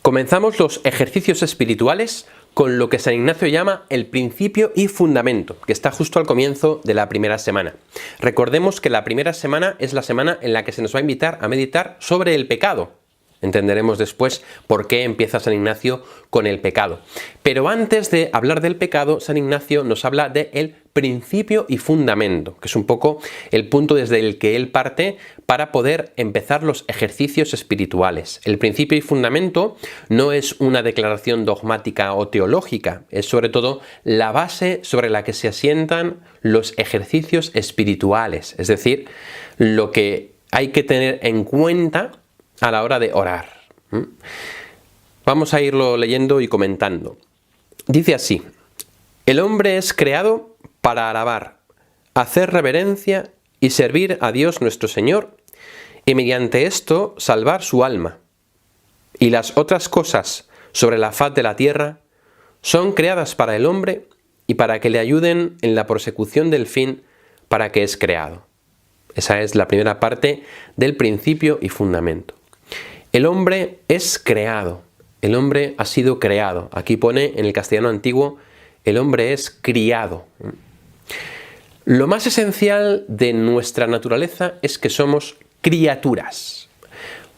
Comenzamos los ejercicios espirituales con lo que San Ignacio llama el principio y fundamento, que está justo al comienzo de la primera semana. Recordemos que la primera semana es la semana en la que se nos va a invitar a meditar sobre el pecado. Entenderemos después por qué empieza San Ignacio con el pecado. Pero antes de hablar del pecado, San Ignacio nos habla del principio y fundamento, que es un poco el punto desde el que él parte para poder empezar los ejercicios espirituales. El principio y fundamento no es una declaración dogmática o teológica, es sobre todo la base sobre la que se asientan los ejercicios espirituales, es decir, lo que hay que tener en cuenta a la hora de orar. Vamos a irlo leyendo y comentando. Dice así: el hombre es creado para alabar, hacer reverencia y servir a Dios nuestro Señor, y mediante esto salvar su alma. Y las otras cosas sobre la faz de la tierra son creadas para el hombre y para que le ayuden en la prosecución del fin para que es creado. Esa es la primera parte del principio y fundamento. El hombre es creado, el hombre ha sido creado. Aquí pone en el castellano antiguo, el hombre es criado. Lo más esencial de nuestra naturaleza es que somos criaturas.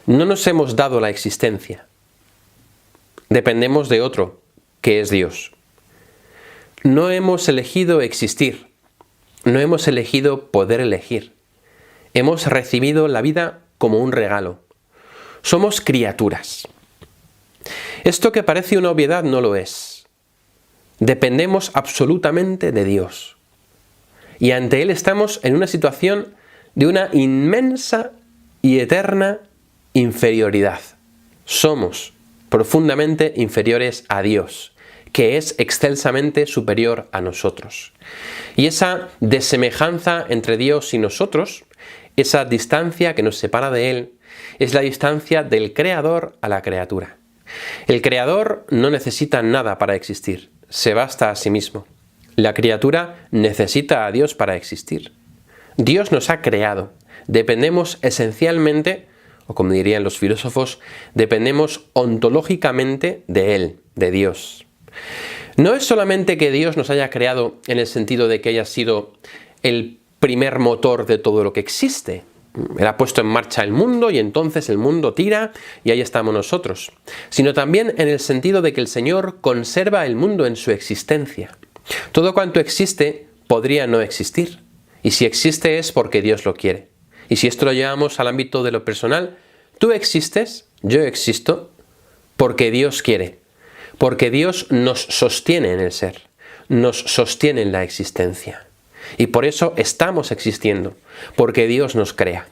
No nos hemos dado la existencia. Dependemos de otro, que es Dios. No hemos elegido existir. No hemos elegido poder elegir. Hemos recibido la vida como un regalo. Somos criaturas. Esto que parece una obviedad no lo es. Dependemos absolutamente de Dios. Y ante Él estamos en una situación de una inmensa y eterna inferioridad. Somos profundamente inferiores a Dios, que es excelsamente superior a nosotros. Y esa desemejanza entre Dios y nosotros, esa distancia que nos separa de Él, es la distancia del Creador a la criatura. El Creador no necesita nada para existir, se basta a sí mismo. La criatura necesita a Dios para existir. Dios nos ha creado, dependemos esencialmente, o como dirían los filósofos, dependemos ontológicamente de Él, de Dios. No es solamente que Dios nos haya creado en el sentido de que haya sido el primer motor de todo lo que existe. Él ha puesto en marcha el mundo y entonces el mundo tira y ahí estamos nosotros. Sino también en el sentido de que el Señor conserva el mundo en su existencia. Todo cuanto existe podría no existir. Y si existe es porque Dios lo quiere. Y si esto lo llevamos al ámbito de lo personal, tú existes, yo existo, porque Dios quiere. Porque Dios nos sostiene en el ser, nos sostiene en la existencia. Y por eso estamos existiendo, porque Dios nos crea.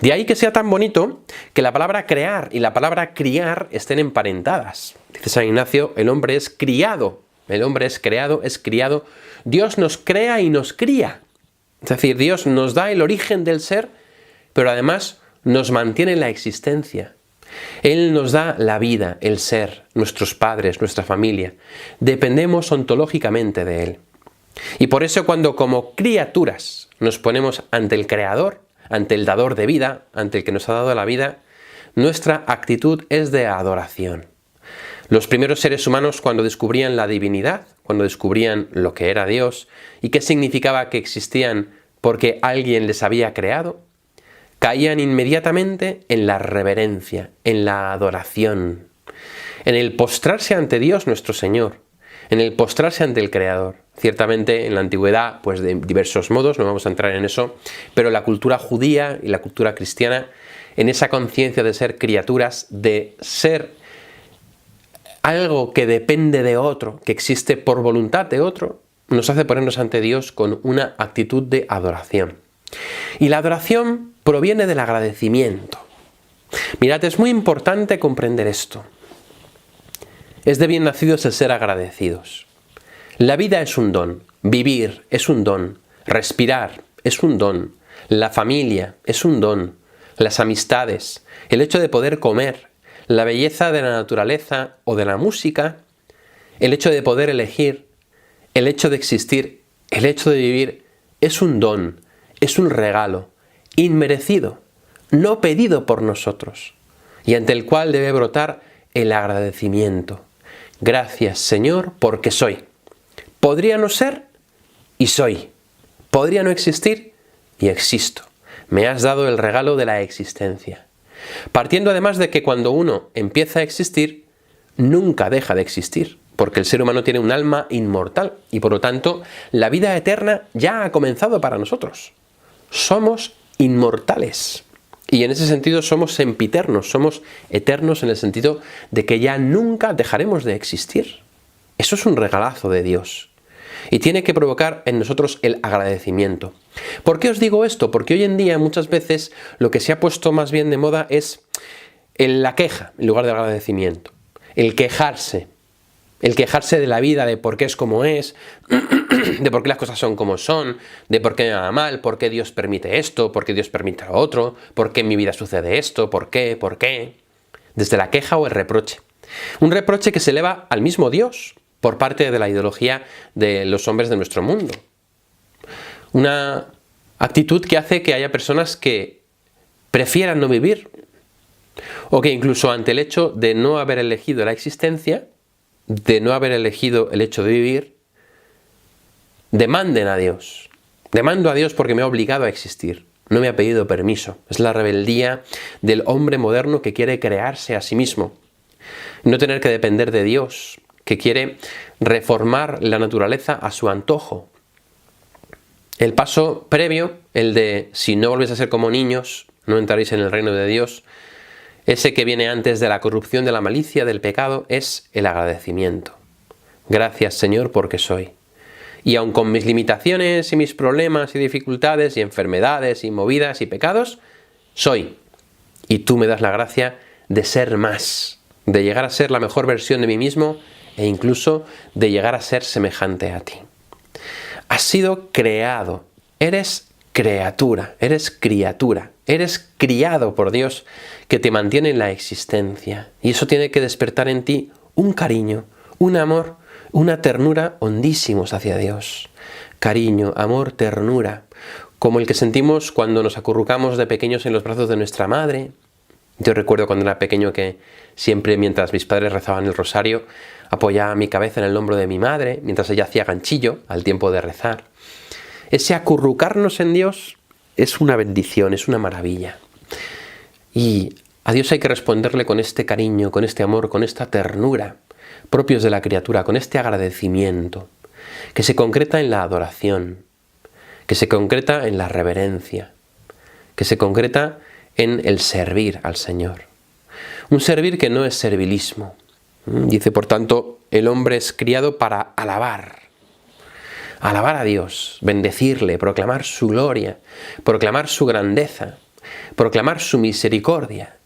De ahí que sea tan bonito que la palabra crear y la palabra criar estén emparentadas. Dice San Ignacio, el hombre es criado, el hombre es creado, es criado. Dios nos crea y nos cría. Es decir, Dios nos da el origen del ser, pero además nos mantiene en la existencia. Él nos da la vida, el ser, nuestros padres, nuestra familia. Dependemos ontológicamente de Él. Y por eso cuando como criaturas nos ponemos ante el Creador, ante el dador de vida, ante el que nos ha dado la vida, nuestra actitud es de adoración. Los primeros seres humanos cuando descubrían la divinidad, cuando descubrían lo que era Dios y qué significaba que existían porque alguien les había creado, caían inmediatamente en la reverencia, en la adoración, en el postrarse ante Dios nuestro Señor, en el postrarse ante el Creador. Ciertamente en la antigüedad, pues de diversos modos, no vamos a entrar en eso, pero la cultura judía y la cultura cristiana, en esa conciencia de ser criaturas, de ser algo que depende de otro, que existe por voluntad de otro, nos hace ponernos ante Dios con una actitud de adoración. Y la adoración proviene del agradecimiento. Mirad, es muy importante comprender esto. Es de bien nacidos el ser agradecidos. La vida es un don, vivir es un don, respirar es un don, la familia es un don, las amistades, el hecho de poder comer, la belleza de la naturaleza o de la música, el hecho de poder elegir, el hecho de existir, el hecho de vivir, es un don, es un regalo, inmerecido, no pedido por nosotros, y ante el cual debe brotar el agradecimiento. Gracias, Señor, porque soy. Podría no ser y soy. Podría no existir y existo. Me has dado el regalo de la existencia. Partiendo además de que cuando uno empieza a existir, nunca deja de existir, porque el ser humano tiene un alma inmortal y por lo tanto la vida eterna ya ha comenzado para nosotros. Somos inmortales y en ese sentido somos sempiternos, somos eternos en el sentido de que ya nunca dejaremos de existir. Eso es un regalazo de Dios y tiene que provocar en nosotros el agradecimiento. ¿Por qué os digo esto? Porque hoy en día muchas veces lo que se ha puesto más bien de moda es la queja en lugar del agradecimiento, el quejarse de la vida, de por qué es como es, de por qué las cosas son como son, de por qué me va mal, por qué Dios permite esto, por qué Dios permite lo otro, por qué en mi vida sucede esto, por qué, desde la queja o el reproche. Un reproche que se eleva al mismo Dios por parte de la ideología de los hombres de nuestro mundo. Una actitud que hace que haya personas que prefieran no vivir, o que incluso ante el hecho de no haber elegido la existencia, de no haber elegido el hecho de vivir, demanden a Dios. Demando a Dios porque me ha obligado a existir, no me ha pedido permiso. Es la rebeldía del hombre moderno que quiere crearse a sí mismo, no tener que depender de Dios, que quiere reformar la naturaleza a su antojo. El paso previo, el de si no volvéis a ser como niños, no entraréis en el reino de Dios, ese que viene antes de la corrupción, de la malicia, del pecado, es el agradecimiento. Gracias, Señor, porque soy. Y aun con mis limitaciones y mis problemas y dificultades y enfermedades y movidas y pecados, soy. Y tú me das la gracia de ser más, de llegar a ser la mejor versión de mí mismo e incluso de llegar a ser semejante a ti. Has sido creado, eres criatura, eres criado por Dios que te mantiene en la existencia. Y eso tiene que despertar en ti un cariño, un amor, una ternura hondísimos hacia Dios. Cariño, amor, ternura, como el que sentimos cuando nos acurrucamos de pequeños en los brazos de nuestra madre. Yo recuerdo cuando era pequeño que siempre mientras mis padres rezaban el rosario, apoyaba mi cabeza en el hombro de mi madre mientras ella hacía ganchillo al tiempo de rezar. Ese acurrucarnos en Dios es una bendición, es una maravilla. Y a Dios hay que responderle con este cariño, con este amor, con esta ternura propios de la criatura, con este agradecimiento, que se concreta en la adoración, que se concreta en la reverencia, que se concreta en el servir al Señor. Un servir que no es servilismo. Dice, por tanto, el hombre es criado para alabar a Dios, bendecirle, proclamar su gloria, proclamar su grandeza, proclamar su misericordia,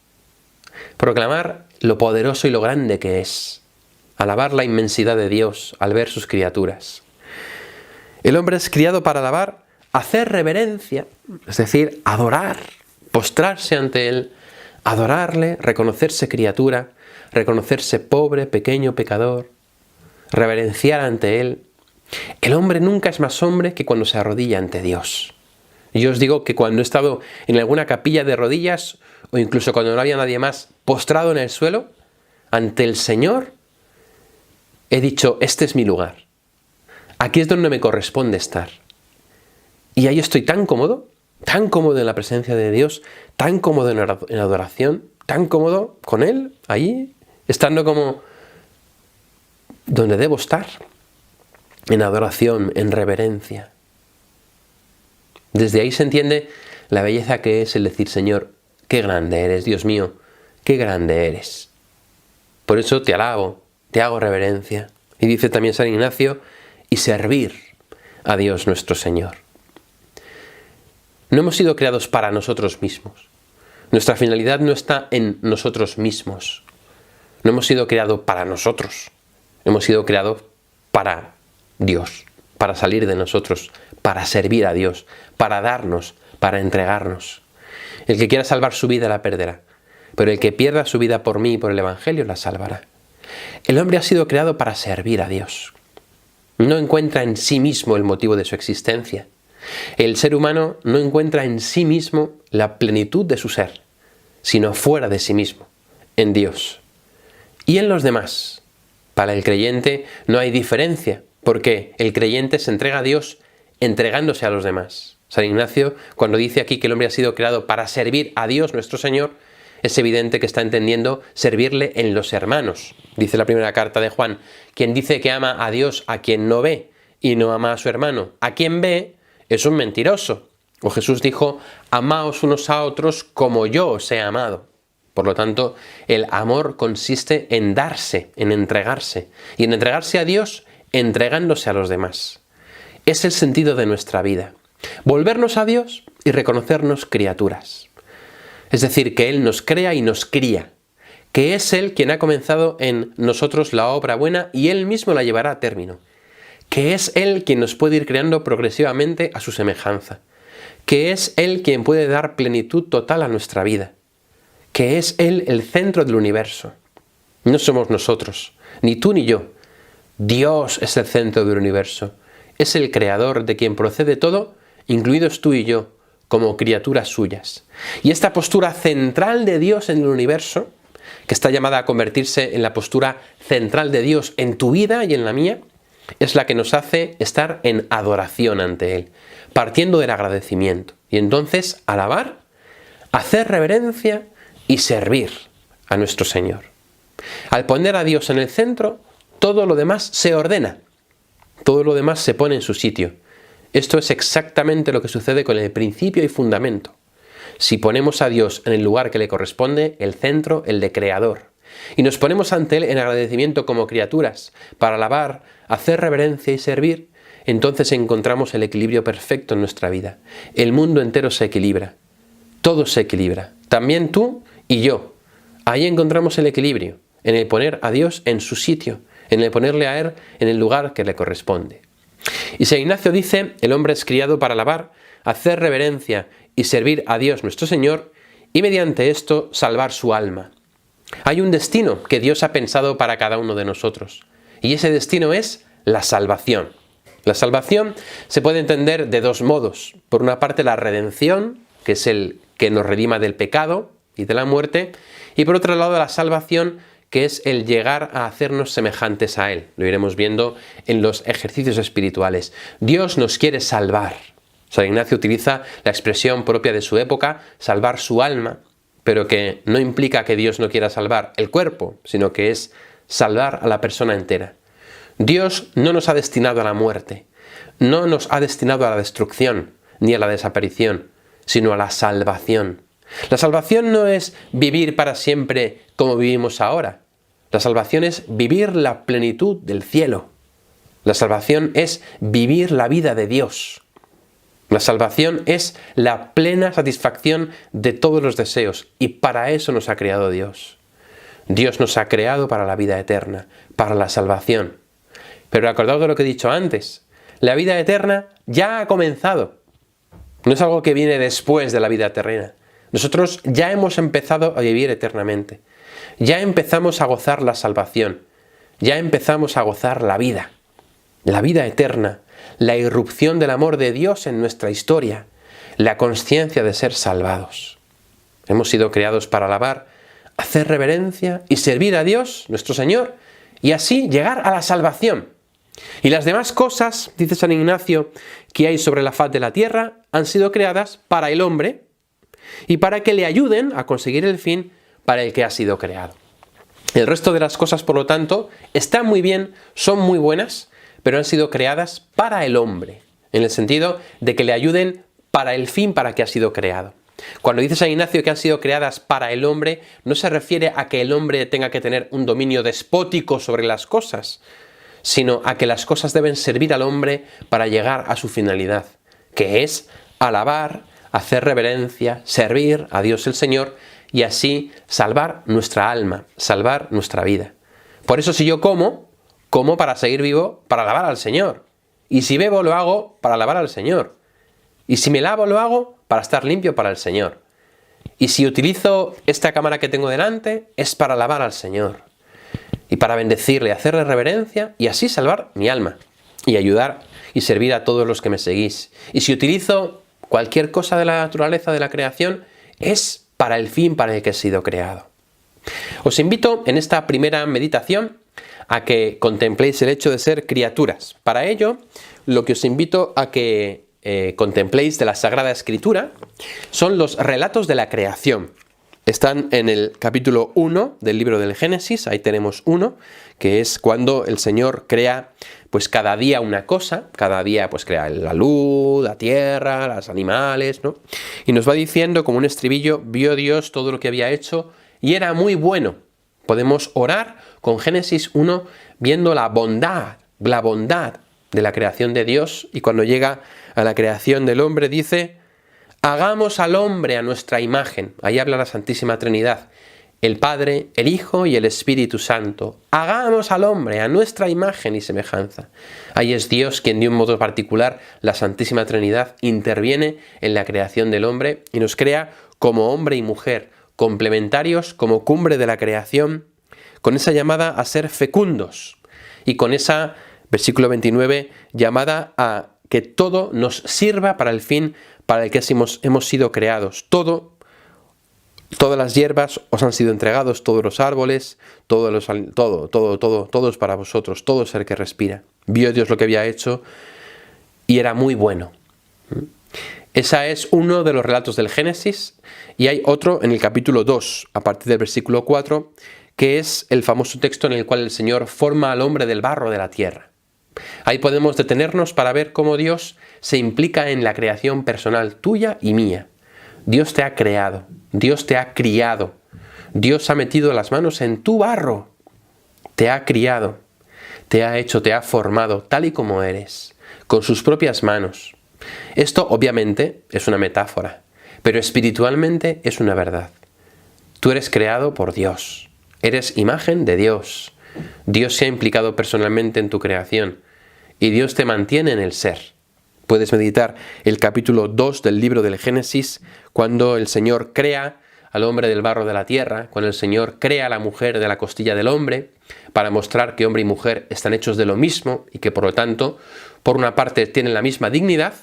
proclamar lo poderoso y lo grande que es, alabar la inmensidad de Dios al ver sus criaturas. El hombre es criado para alabar, hacer reverencia, es decir, adorar, postrarse ante Él, adorarle, reconocerse criatura, reconocerse pobre, pequeño, pecador, reverenciar ante Él. El hombre nunca es más hombre que cuando se arrodilla ante Dios. Yo os digo que cuando he estado en alguna capilla de rodillas, o incluso cuando no había nadie más postrado en el suelo, ante el Señor, he dicho, este es mi lugar. Aquí es donde me corresponde estar. Y ahí estoy tan cómodo en la presencia de Dios, tan cómodo en adoración, tan cómodo con Él, ahí, estando como donde debo estar, en adoración, en reverencia. Desde ahí se entiende la belleza que es el decir, Señor, qué grande eres, Dios mío, qué grande eres. Por eso te alabo, te hago reverencia. Y dice también San Ignacio, y servir a Dios nuestro Señor. No hemos sido creados para nosotros mismos. Nuestra finalidad no está en nosotros mismos. No hemos sido creados para nosotros. Hemos sido creados para Dios, para salir de nosotros, para servir a Dios, para darnos, para entregarnos. El que quiera salvar su vida la perderá, pero el que pierda su vida por mí y por el Evangelio la salvará. El hombre ha sido creado para servir a Dios. No encuentra en sí mismo el motivo de su existencia. El ser humano no encuentra en sí mismo la plenitud de su ser, sino fuera de sí mismo, en Dios. y en los demás. Para el creyente no hay diferencia, porque el creyente se entrega a Dios entregándose a los demás. San Ignacio, cuando dice aquí que el hombre ha sido creado para servir a Dios nuestro Señor, es evidente que está entendiendo servirle en los hermanos. Dice la primera carta de Juan: quien dice que ama a Dios a quien no ve y no ama a su hermano a quien ve, es un mentiroso. O Jesús dijo: amaos unos a otros como yo os he amado. Por lo tanto, el amor consiste en darse, en entregarse. Y en entregarse a Dios, entregándose a los demás. Es el sentido de nuestra vida. Volvernos a Dios y reconocernos criaturas. Es decir, que Él nos crea y nos cría. Que es Él quien ha comenzado en nosotros la obra buena y Él mismo la llevará a término. Que es Él quien nos puede ir creando progresivamente a su semejanza. Que es Él quien puede dar plenitud total a nuestra vida. Que es Él el centro del universo. No somos nosotros, ni tú ni yo. Dios es el centro del universo. Es el creador de quien procede todo, incluidos tú y yo, como criaturas suyas. Y esta postura central de Dios en el universo, que está llamada a convertirse en la postura central de Dios en tu vida y en la mía, es la que nos hace estar en adoración ante Él, partiendo del agradecimiento. Y entonces alabar, hacer reverencia y servir a nuestro Señor. Al poner a Dios en el centro, todo lo demás se ordena, todo lo demás se pone en su sitio. Esto es exactamente lo que sucede con el principio y fundamento. Si ponemos a Dios en el lugar que le corresponde, el centro, el de creador, y nos ponemos ante Él en agradecimiento como criaturas, para alabar, hacer reverencia y servir, entonces encontramos el equilibrio perfecto en nuestra vida. El mundo entero se equilibra, todo se equilibra, también tú y yo. Ahí encontramos el equilibrio, en el poner a Dios en su sitio, en el ponerle a Él en el lugar que le corresponde. Y San Ignacio dice: el hombre es criado para alabar, hacer reverencia y servir a Dios nuestro Señor, y mediante esto salvar su alma. Hay un destino que Dios ha pensado para cada uno de nosotros, y ese destino es la salvación. La salvación se puede entender de dos modos. Por una parte, la redención, que es el que nos redima del pecado y de la muerte, y por otro lado, la salvación, que es el llegar a hacernos semejantes a Él. Lo iremos viendo en los ejercicios espirituales. Dios nos quiere salvar. San Ignacio utiliza la expresión propia de su época, salvar su alma, pero que no implica que Dios no quiera salvar el cuerpo, sino que es salvar a la persona entera. Dios no nos ha destinado a la muerte, no nos ha destinado a la destrucción, ni a la desaparición, sino a la salvación. La salvación no es vivir para siempre como vivimos ahora. La salvación es vivir la plenitud del cielo. La salvación es vivir la vida de Dios. La salvación es la plena satisfacción de todos los deseos, y para eso nos ha creado Dios. Dios nos ha creado para la vida eterna, para la salvación. Pero acordaos de lo que he dicho antes, la vida eterna ya ha comenzado. No es algo que viene después de la vida terrena. Nosotros ya hemos empezado a vivir eternamente. Ya empezamos a gozar la salvación. Ya empezamos a gozar la vida eterna, la irrupción del amor de Dios en nuestra historia, la consciencia de ser salvados. Hemos sido creados para alabar, hacer reverencia y servir a Dios, nuestro Señor, y así llegar a la salvación. Y las demás cosas, dice San Ignacio, que hay sobre la faz de la tierra, han sido creadas para el hombre y para que le ayuden a conseguir el fin para el que ha sido creado. El resto de las cosas, por lo tanto, están muy bien, son muy buenas, pero han sido creadas para el hombre, en el sentido de que le ayuden para el fin para que ha sido creado. Cuando dice San Ignacio que han sido creadas para el hombre, no se refiere a que el hombre tenga que tener un dominio despótico sobre las cosas, sino a que las cosas deben servir al hombre para llegar a su finalidad, que es alabar, hacer reverencia, servir a Dios el Señor y así salvar nuestra alma, salvar nuestra vida. Por eso si yo como para seguir vivo, para alabar al Señor. Y si bebo, lo hago para alabar al Señor. Y si me lavo, lo hago para estar limpio para el Señor. Y si utilizo esta cámara que tengo delante, es para alabar al Señor. Y para bendecirle, hacerle reverencia y así salvar mi alma. Y ayudar y servir a todos los que me seguís. Y si utilizo cualquier cosa de la naturaleza de la creación, es para el fin para el que he sido creado. Os invito en esta primera meditación a que contempléis el hecho de ser criaturas. Para ello, lo que os invito a que contempléis de la Sagrada Escritura son los relatos de la creación. Están en el capítulo 1 del libro del Génesis, ahí tenemos uno, que es cuando el Señor crea pues cada día una cosa, cada día pues crea la luz, la tierra, los animales, ¿no? Y nos va diciendo como un estribillo, vio Dios todo lo que había hecho y era muy bueno. Podemos orar con Génesis 1 viendo la bondad de la creación de Dios, y cuando llega a la creación del hombre dice, hagamos al hombre a nuestra imagen. Ahí habla la Santísima Trinidad, el Padre, el Hijo y el Espíritu Santo. Hagamos al hombre a nuestra imagen y semejanza. Ahí es Dios quien de un modo particular, la Santísima Trinidad, interviene en la creación del hombre y nos crea como hombre y mujer, complementarios como cumbre de la creación, con esa llamada a ser fecundos y con esa, versículo 29, llamada a que todo nos sirva para el fin para el que hemos sido creados. Todas las hierbas os han sido entregados, todos los árboles, todo es para vosotros, todo ser que respira. Vio Dios lo que había hecho y era muy bueno. Ese es uno de los relatos del Génesis, y hay otro en el capítulo 2, a partir del versículo 4, que es el famoso texto en el cual el Señor forma al hombre del barro de la tierra. Ahí podemos detenernos para ver cómo Dios se implica en la creación personal tuya y mía. Dios te ha creado, Dios te ha criado, Dios ha metido las manos en tu barro, te ha criado, te ha hecho, te ha formado tal y como eres, con sus propias manos. Esto obviamente es una metáfora, pero espiritualmente es una verdad. Tú eres creado por Dios, eres imagen de Dios. Dios se ha implicado personalmente en tu creación y Dios te mantiene en el ser. Puedes meditar el capítulo 2 del libro del Génesis, cuando el Señor crea al hombre del barro de la tierra, cuando el Señor crea a la mujer de la costilla del hombre, para mostrar que hombre y mujer están hechos de lo mismo y que por lo tanto, por una parte tienen la misma dignidad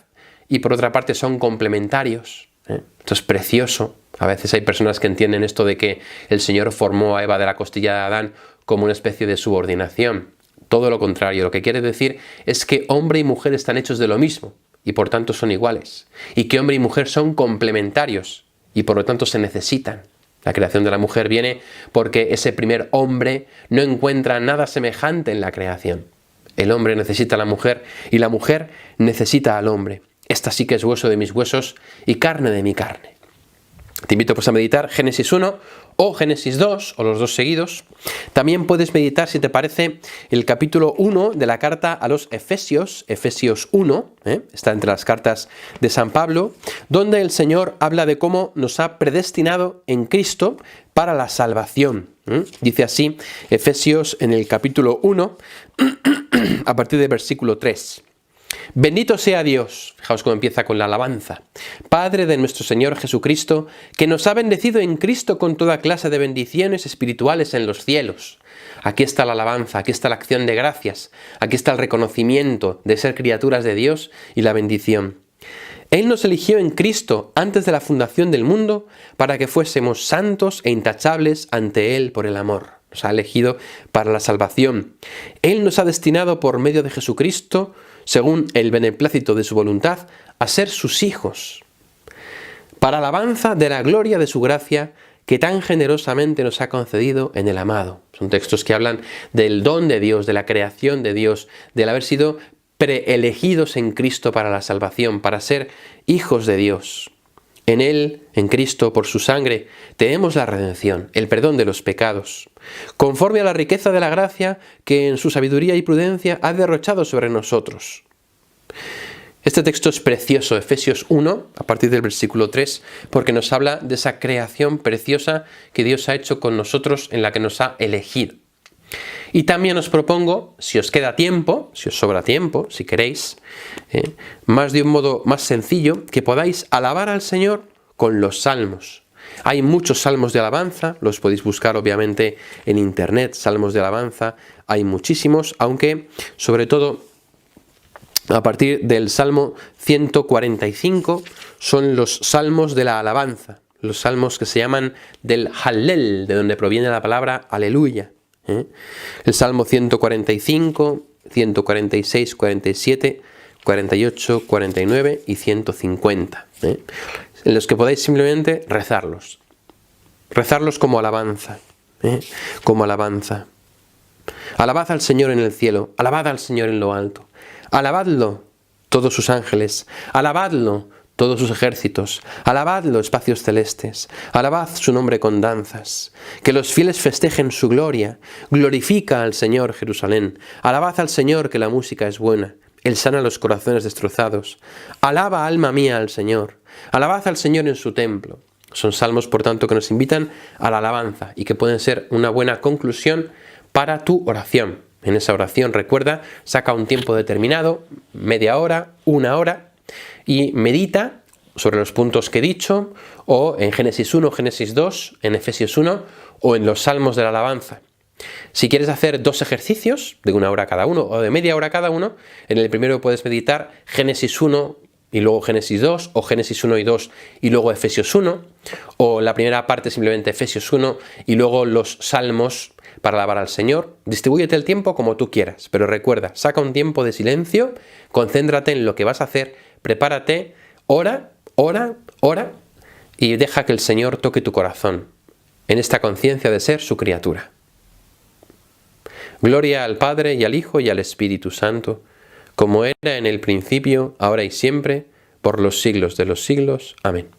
y por otra parte son complementarios. Esto es precioso. A veces hay personas que entienden esto de que el Señor formó a Eva de la costilla de Adán como una especie de subordinación. Todo lo contrario, lo que quiere decir es que hombre y mujer están hechos de lo mismo y por tanto son iguales. Y que hombre y mujer son complementarios y por lo tanto se necesitan. La creación de la mujer viene porque ese primer hombre no encuentra nada semejante en la creación. El hombre necesita a la mujer y la mujer necesita al hombre. Esta sí que es hueso de mis huesos y carne de mi carne. Te invito pues a meditar Génesis 1 o Génesis 2, o los dos seguidos. También puedes meditar, si te parece, el capítulo 1 de la carta a los Efesios, Efesios 1, está entre las cartas de San Pablo, donde el Señor habla de cómo nos ha predestinado en Cristo para la salvación. Dice así, Efesios en el capítulo 1, a partir del versículo 3. Bendito sea Dios, fijaos cómo empieza con la alabanza, Padre de nuestro Señor Jesucristo, que nos ha bendecido en Cristo con toda clase de bendiciones espirituales en los cielos. Aquí está la alabanza, aquí está la acción de gracias, aquí está el reconocimiento de ser criaturas de Dios y la bendición. Él nos eligió en Cristo antes de la fundación del mundo para que fuésemos santos e intachables ante Él por el amor. Nos ha elegido para la salvación. Él nos ha destinado por medio de Jesucristo, según el beneplácito de su voluntad, a ser sus hijos, para alabanza de la gloria de su gracia que tan generosamente nos ha concedido en el amado. Son textos que hablan del don de Dios, de la creación de Dios, del haber sido preelegidos en Cristo para la salvación, para ser hijos de Dios. En Él, en Cristo, por su sangre, tenemos la redención, el perdón de los pecados, conforme a la riqueza de la gracia que en su sabiduría y prudencia ha derrochado sobre nosotros. Este texto es precioso, Efesios 1, a partir del versículo 3, porque nos habla de esa creación preciosa que Dios ha hecho con nosotros, en la que nos ha elegido. Y también os propongo, si os queda tiempo, si os sobra tiempo, si queréis, más de un modo más sencillo, que podáis alabar al Señor con los salmos. Hay muchos salmos de alabanza, los podéis buscar obviamente en internet, salmos de alabanza, hay muchísimos, aunque sobre todo a partir del Salmo 145 son los salmos de la alabanza. los salmos que se llaman del Hallel, de donde proviene la palabra aleluya. El Salmo 145, 146, 47, 48, 49 y 150, en los que podéis simplemente rezarlos. Rezarlos como alabanza, como alabanza. Alabad al Señor en el cielo, alabad al Señor en lo alto. Alabadlo, todos sus ángeles, alabadlo, todos sus ejércitos, alabadlo, espacios celestes, alabad su nombre con danzas. Que los fieles festejen su gloria, glorifica al Señor Jerusalén, alabad al Señor que la música es buena. Él sana los corazones destrozados. Alaba, alma mía, al Señor. Alabad al Señor en su templo. Son salmos, por tanto, que nos invitan a la alabanza y que pueden ser una buena conclusión para tu oración. En esa oración, recuerda, saca un tiempo determinado, media hora, una hora, y medita sobre los puntos que he dicho, o en Génesis 1, Génesis 2, en Efesios 1, o en los salmos de la alabanza. Si quieres hacer 2 ejercicios, de 1 hora cada uno, o de media hora cada uno, en el primero puedes meditar Génesis 1, y luego Génesis 2, o Génesis 1 y 2, y luego Efesios 1, o la primera parte simplemente Efesios 1, y luego los salmos para alabar al Señor. Distribúyete el tiempo como tú quieras, pero recuerda, saca un tiempo de silencio, concéntrate en lo que vas a hacer, prepárate, ora, y deja que el Señor toque tu corazón, en esta conciencia de ser su criatura. Gloria al Padre, y al Hijo, y al Espíritu Santo, como era en el principio, ahora y siempre, por los siglos de los siglos. Amén.